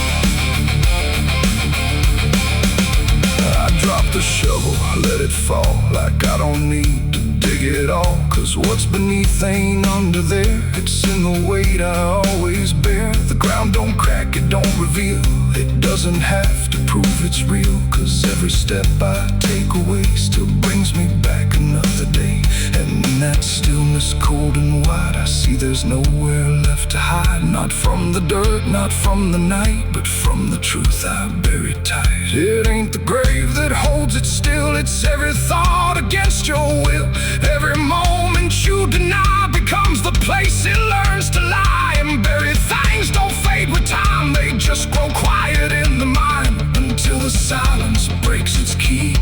I dropped the shovel, let it fall like I don't need to dig it all, 'cause what's beneath ain't under there. It's in the weight I always bear. The ground don't crack, it don't reveal, it doesn't have to prove it's real. 'Cause every step I take away still brings me back another day. And in that stillness cold and wide, I see there's nowhere left to hide. Not from the dirt, not from the night, but from the truth I buried tight. It ain't the grave that holds it still, it's every thought against your will. Every moment you deny becomes the place it learns to lie. And buried things don't fade with time, they just grow quiet in the mind, until the silence breaks its keep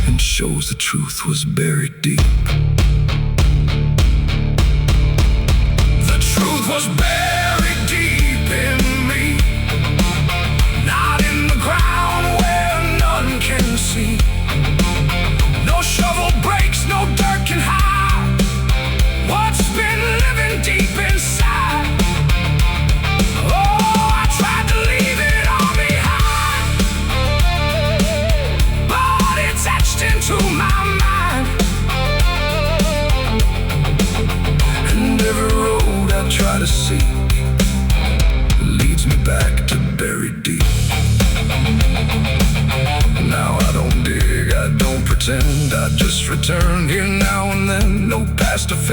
and shows the truth was buried deep. The truth was buried deep in me, not in the ground where none can see. No shovel breaks, no dirt can hide what's been living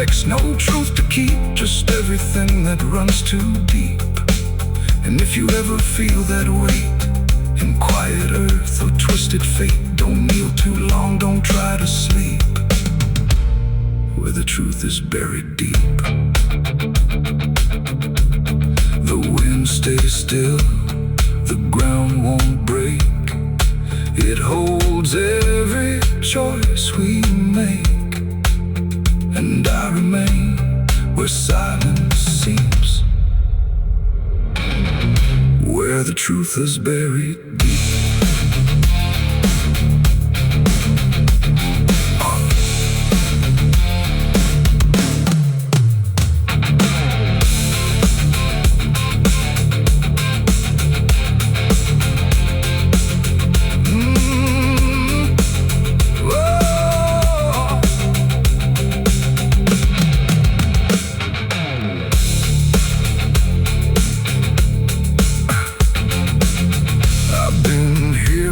reflects no truth to keep, just everything that runs too deep. And if you ever feel that weight in quiet earth or twisted fate, don't kneel too long, don't try to sleep where the truth is buried deep. The wind stays still, the ground won't break. It holds every choice we make, and I remain where silence seems, where the truth is buried deep.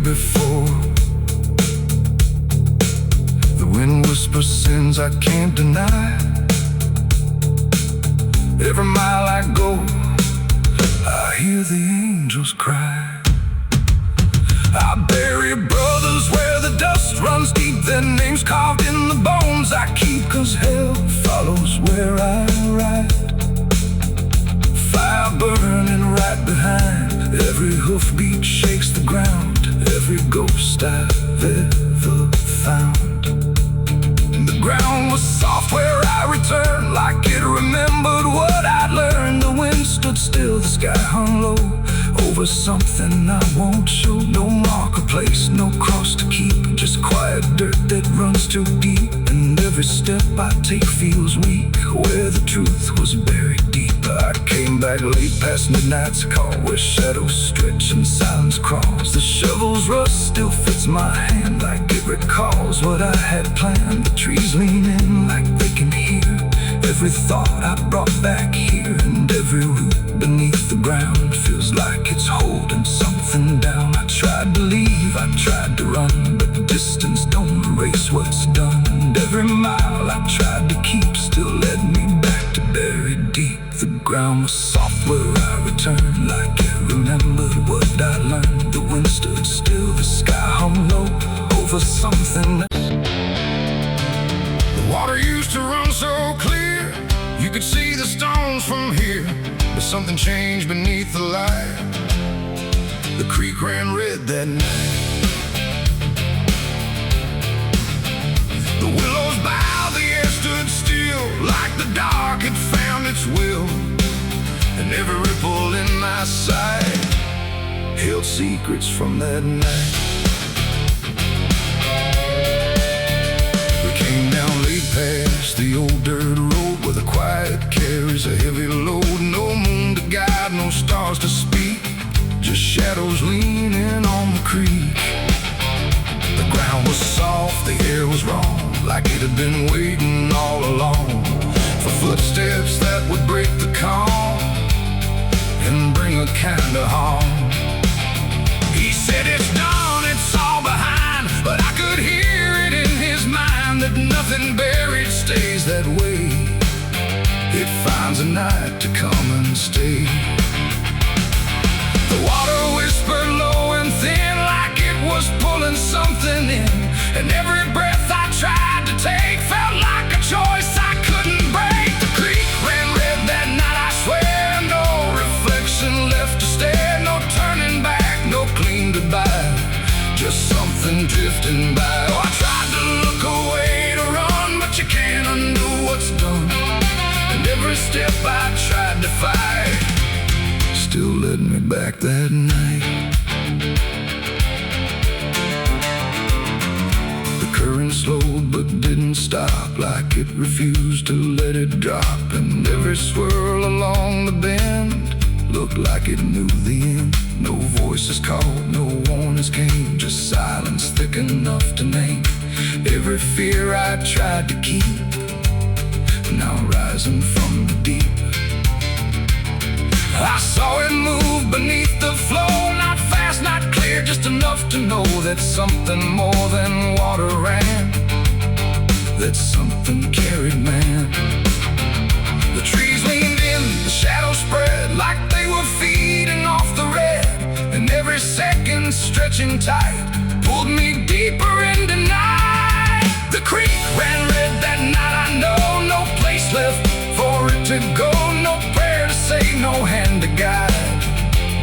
Before the wind whispers sins I can't deny. Every mile I go, I hear the angels cry. I bury brothers where the dust runs deep, their names carved in the bones I keep, 'cause hell follows where I ride. Fire burning right behind, every hoofbeat shakes the ground, every ghost I've ever found. And the ground was soft where I returned, like it remembered what I'd learned. The wind stood still, the sky hung low over something I won't show. No marker place, no cross to keep, just quiet dirt that runs too deep. And every step I take feels weak, where the truth was buried deep. I came back late past midnight's call, where shadows stretch and silence crawls. The shovel's rust still fits my hand, like it recalls what I had planned. The trees lean in like they can hear every thought I brought back here, and every root beneath the ground feels like it's holding something down. I tried to leave, I tried to run, but distance don't erase what's done. And every mile I tried to keep still led me back to buried deep. The ground was soft where I returned, like it remembered what I learned. The wind stood still, the sky hung low over something else. The water used to run so clear, you could see the stones from here. But something changed beneath the light, the creek ran red that night. The willows bowed, the air stood still, like the dark had found its will. And every ripple in my sight held secrets from that night. We came down late past the old dirt road, where the quiet carries a heavy load. No moon to guide, no stars to speak, just shadows leaning on the creek. The ground was soft, the air was wrong, like it had been waiting all along for footsteps that would break the calm and bring a kind of harm. He said it's done, it's all behind, but I could hear it in his mind that nothing buried stays that way. It finds a night to come and stay. The water whispered low and thin, like it was pulling something in, and every breath I tried to take felt like a choice I couldn't break. The creek ran red that night, I swear, no reflection left to stare, no turning back, no clean goodbye, just something drifting by. Oh, I tried to look away to run, but you can't undo what's done. And every step I tried to fight still led me back that night. The current slowed but didn't stop, like it refused to let it drop. And every swirl along the bend looked like it knew the end. No voices called, no warnings came, just silence thick enough to name every fear I tried to keep, now rising from the deep. I saw it move beneath the flow, not fast, not clear, just enough to know that something more than water ran, that something carried man. clutching tight, pulled me deeper into night. The creek ran red that night, I know. No place left for it to go. No prayer to say, no hand to guide.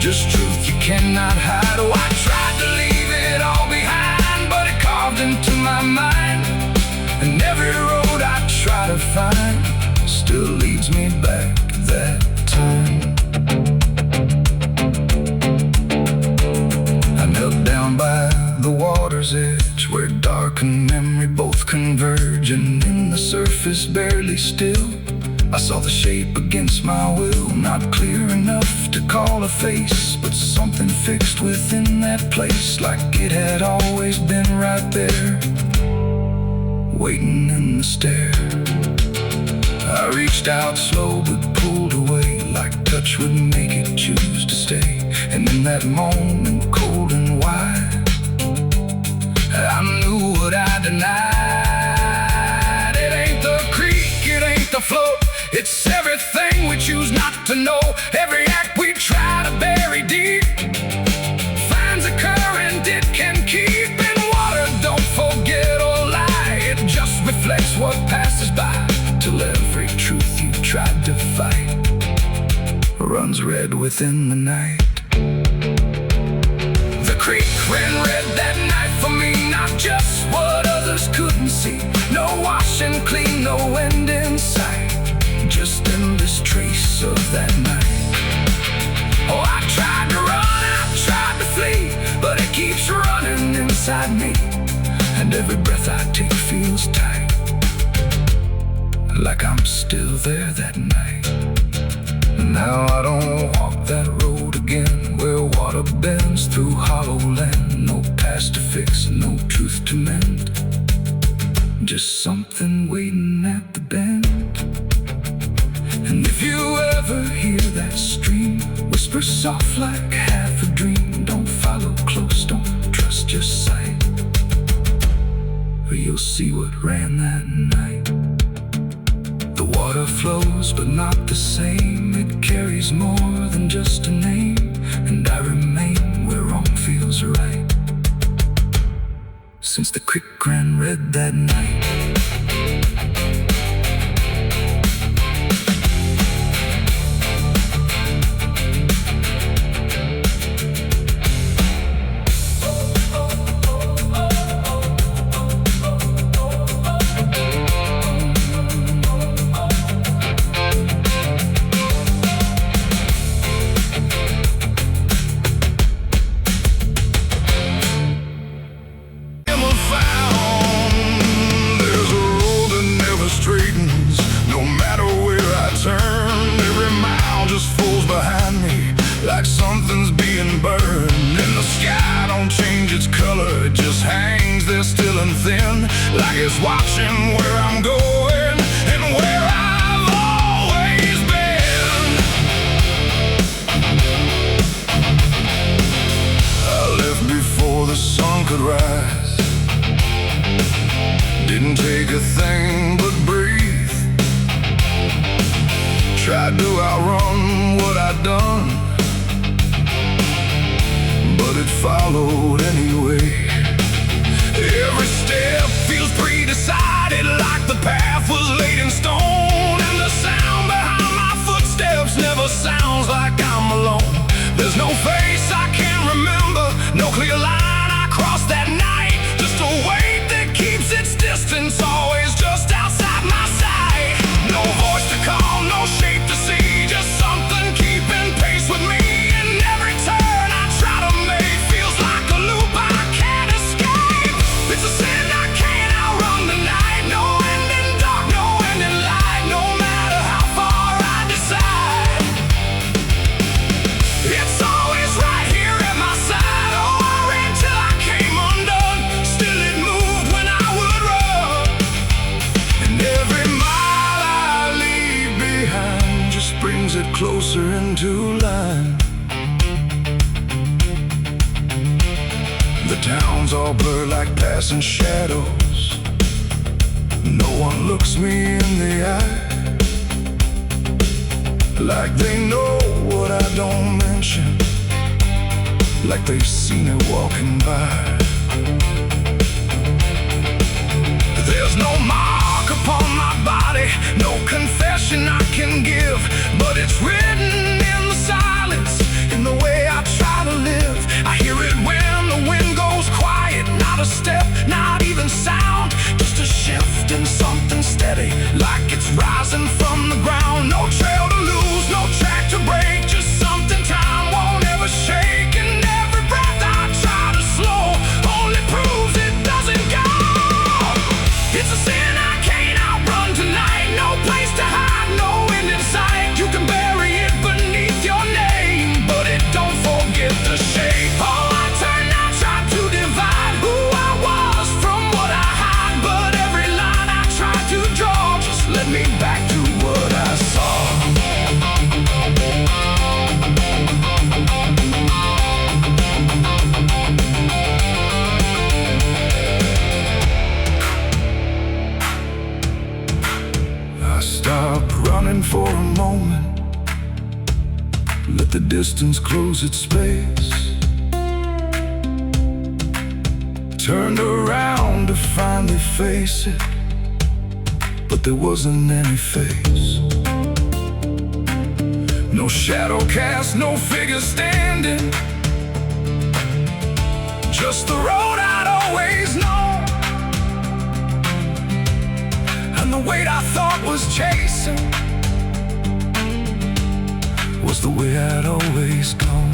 Just truth you cannot hide. Oh, I tried to leave it all behind, but it carved into my mind. And every road I try to find still leads me back that time. I knelt down by the water's edge, where dark and memory both converge. And in the surface barely still, I saw the shape against my will. Not clear enough to call a face, but something fixed within that place, like it had always been right there, waiting in the stare. I reached out slow but pulled away, like touch would make it choose to stay. And in that moment, cold and wide, I knew what I denied. It ain't the creek, it ain't the flow, it's everything we choose not to know. Every act we try to bury deep finds a current it can keep. In water, don't forget or lie, it just reflects what passes by, till every truth you tried to fight runs red within the night. The creek ran red that night for me, not just what others couldn't see. No washing clean, no end in sight, just endless trace of that night. Oh, I tried to run, I tried to flee, but it keeps running inside me. And every breath I take feels tight, like I'm still there that night. Now I don't walk that road again, where water bends through hollow land. No past to fix, no truth to mend, just something waiting at the bend. And if you ever hear that stream whisper soft like half a dream, don't follow close, don't trust your sight, or you'll see what ran that night. The water flows but not the same, it carries more than just a name. And I remain where wrong feels right, since the creek ran red that night. Like something's being burned, and the sky don't change its color, it just hangs there still and thin, like it's watching where I'm going and where I've always been. I left before the sun could rise, didn't take a thing but breathe, tried to outrun what I'd done, but it followed anyway. Every step feels pre-decided, like the path was laid in stone. And the sound behind my footsteps never sounds like I'm alone. There's no face I can't remember, no clear line I crossed that night, just a weight that keeps its distance, always just outside my sight. No voice to call, no shape to see, just something keeping pace with me. And every turn I try to make feels like a loop I can't escape. It's a sin I can't outrun the night. No end in dark, no end in light, no matter how far I decide. It's always right here at my side. Oh, I ran till I came undone, still it moved when I would run. And every mile I leave behind just brings it closer into line. The town's all blurred like passing shadows, no one looks me in the eye, like they know what I don't mention. like they've seen it walking by. There's no mark upon my body, no confession I can give, but it's written in the silence, in the way I try to live. I hear it when the wind goes quiet, not a step, not even sound, just a shift in something steady, like it's rising from the ground. No trail to lose, no track to break, just something time won't ever shake. And every breath I try to slow only proves it doesn't go. It's a sin I can't outrun tonight, no place to hide, no end in sight. You can bury it beneath your name, but it don't forget the shape. Oh, I turn, I try to divide who I was from what I hide, but every line I try to draw just led me back to what I saw. I stopped running for a moment, let the distance close its space. Turned around to finally face it, but there wasn't any face. No shadow cast, no figure standing, just the road I'd always known, and the weight I thought was chasing was the way I'd always gone.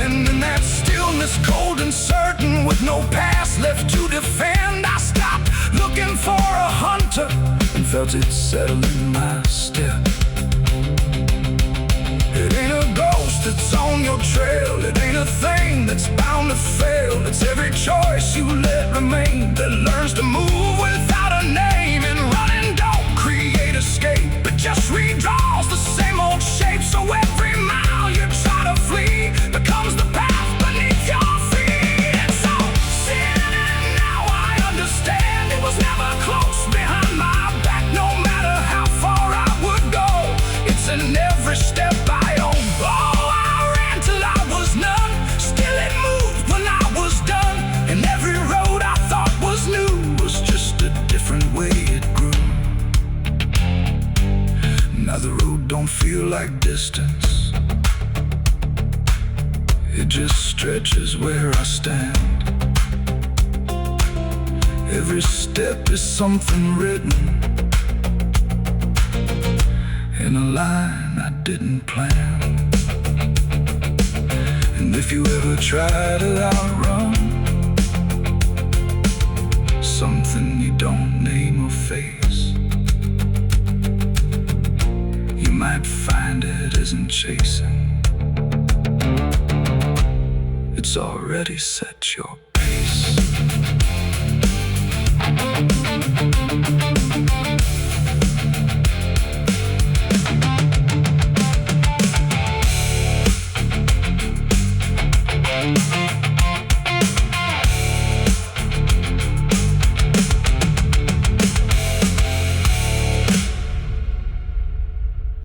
And in that stillness, cold and certain, with no past left to defend, I stopped looking for a hunter and felt it settle in my step. It ain't a ghost that's on your trail, it ain't a thing that's bound to fail. It's every choice you let remain that learns to move without a name. And running don't create escape, it just redraws the same old shape. So every mile you try to flee becomes the path beneath your feet. And so sin, and now I understand, it was never close behind my back, no matter how far I would go. It's in every step I own. Oh, I ran till I was none, still it moved when I was done. And every road I thought was new was just a different way it grew. Now the road don't feel like distance, it just stretches where I stand. Every step is something written in a line I didn't plan. And if you ever try to outrun something you don't name or face, you might find it isn't chasing, it's already set your pace.